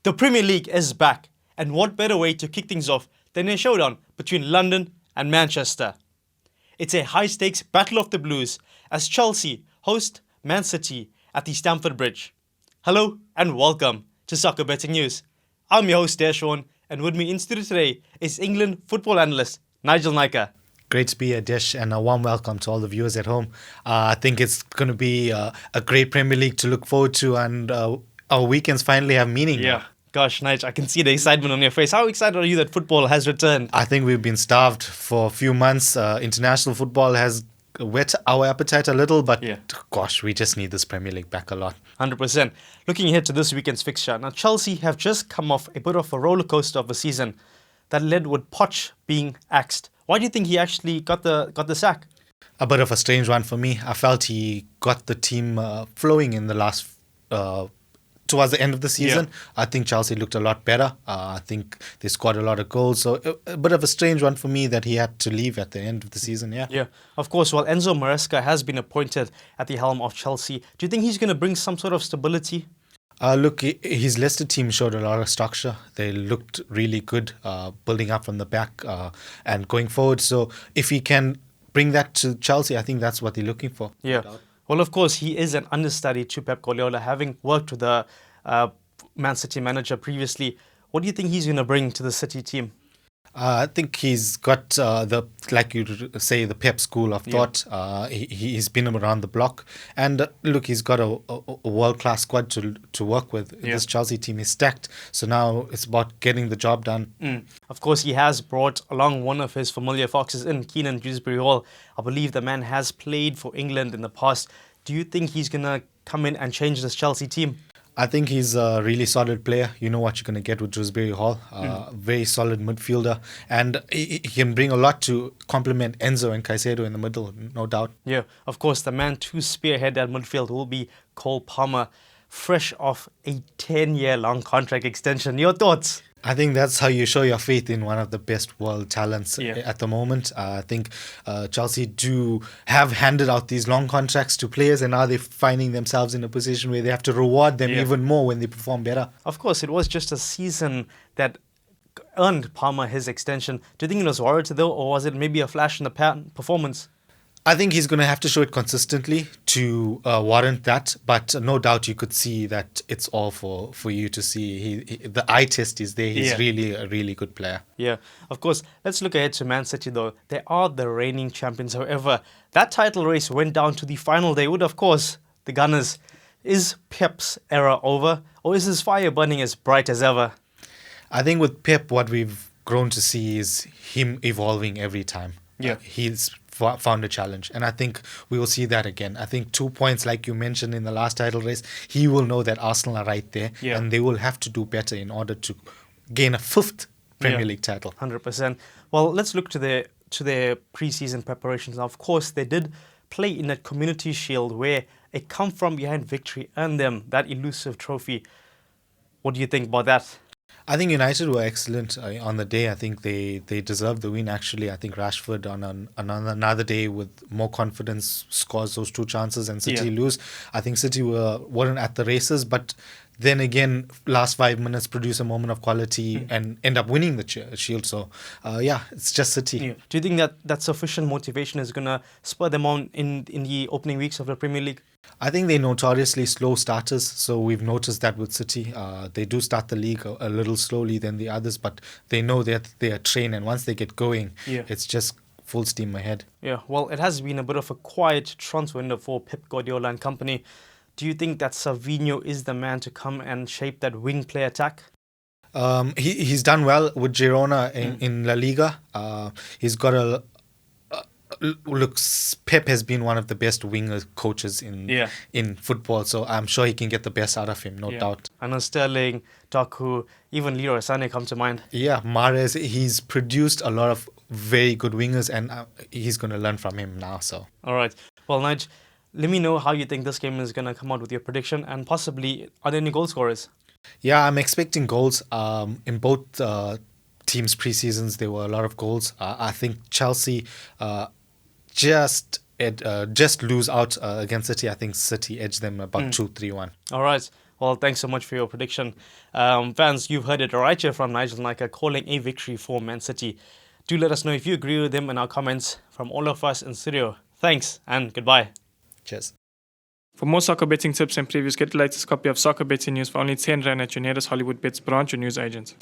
The Premier League is back, and what better way to kick things off than a showdown between London and Manchester? It's a high-stakes battle of the blues as Chelsea host Man City at the Stamford Bridge. Hello and welcome to Soccer Betting News. I'm your host Deshawn, and with me in studio today is England football analyst Nigel Nika. Great to be here, Dish, and a warm welcome to all the viewers at home. I think it's going to be a great Premier League to look forward to, and our weekends finally have meaning. Yeah. Gosh, Nigel, I can see the excitement on your face. How excited are you that football has returned? I think we've been starved for a few months. International football has whet our appetite a little, but gosh, we just need this Premier League back a lot. 100%. Looking ahead to this weekend's fixture. Now, Chelsea have just come off a bit of a roller coaster of a season that led with Poch being axed. Why do you think he actually got the sack? A bit of a strange one for me. I felt he got the team flowing in the last towards the end of the season. I think Chelsea looked a lot better. I think they scored a lot of goals. So a bit of a strange one for me that he had to leave at the end of the season. Yeah. Of course, while Enzo Maresca has been appointed at the helm of Chelsea, do you think he's going to bring some sort of stability? Look, his Leicester team showed a lot of structure. They looked really good, building up from the back and going forward. So if he can bring that to Chelsea, I think that's what they're looking for. Yeah. Well, of course, he is an understudy to Pep Guardiola, having worked with the Man City manager previously. What do you think he's going to bring to the City team? I think he's got like you say, the Pep school of thought. He's been around the block, and look, he's got a world-class squad to work with. This Chelsea team is stacked, so now it's about getting the job done. Of course, he has brought along one of his familiar foxes in, Keenan Dewsbury-Hall. I believe the man has played for England in the past. Do you think he's going to come in and change this Chelsea team? I think he's a really solid player. You know what you're going to get with Dewsbury Hall. Very solid midfielder. And he can bring a lot to complement Enzo and Caicedo in the middle, no doubt. Yeah, of course, the man to spearhead that midfield will be Cole Palmer, fresh off a 10-year long contract extension. Your thoughts? I think that's how you show your faith in one of the best world talents at the moment. I think Chelsea do have handed out these long contracts to players, and now they're finding themselves in a position where they have to reward them even more when they perform better. Of course, it was just a season that earned Palmer his extension. Do you think it was warranted though, or was it maybe a flash in the pan performance? I think he's going to have to show it consistently to warrant that, but no doubt you could see that it's all for you to see. The eye test is there. He's really a really good player. Yeah, of course. Let's look ahead to Man City though. They are the reigning champions. However, that title race went down to the final day with, of course, the Gunners. Is Pep's era over, or is his fire burning as bright as ever? I think with Pep, what we've grown to see is him evolving every time. He's found a challenge, and I think we will see that again. I think 2 points, like you mentioned in the last title race, he will know that Arsenal are right there, and they will have to do better in order to gain a fifth Premier League title. 100%. Well, let's look to their pre-season preparations. Now, of course, they did play in that Community Shield where a come-from-behind victory earned them that elusive trophy. What do you think about that? I think United were excellent on the day. I think they deserved the win, actually. I think Rashford on another day with more confidence scores those two chances and City lose. I think City weren't at the races, but then again, last 5 minutes produce a moment of quality and end up winning the Shield. So, it's just City. Do you think that sufficient motivation is going to spur them on in the opening weeks of the Premier League? I think they're notoriously slow starters, so we've noticed that with City. They do start the league a little slowly than the others, but they know that they are trained, and once they get going, it's just full steam ahead. Yeah, well, it has been a bit of a quiet transfer window for Pep Guardiola and company. Do you think that Savinho is the man to come and shape that wing play attack? He's done well with Girona in La Liga. He's got look, Pep has been one of the best winger coaches in football, so I'm sure he can get the best out of him, no doubt. I know Sterling, Doku, even Leroy Sané come to mind. Yeah, Mahrez, he's produced a lot of very good wingers, and he's going to learn from him now. So, all right. Well, Nige, let me know how you think this game is going to come out with your prediction, and possibly are there any goal scorers? Yeah, I'm expecting goals. In both teams' pre-seasons, there were a lot of goals. I think Chelsea just lose out against City. I think City edged them about 2-3-1. All right. Well, thanks so much for your prediction. Fans, you've heard it right here from Nigel Naika calling a victory for Man City. Do let us know if you agree with him in our comments. From all of us in studio, thanks and goodbye. Cheers. For more soccer betting tips and previews, get the latest copy of Soccer Betting News for only 10 Rand at your nearest Hollywood Bets branch or news agent.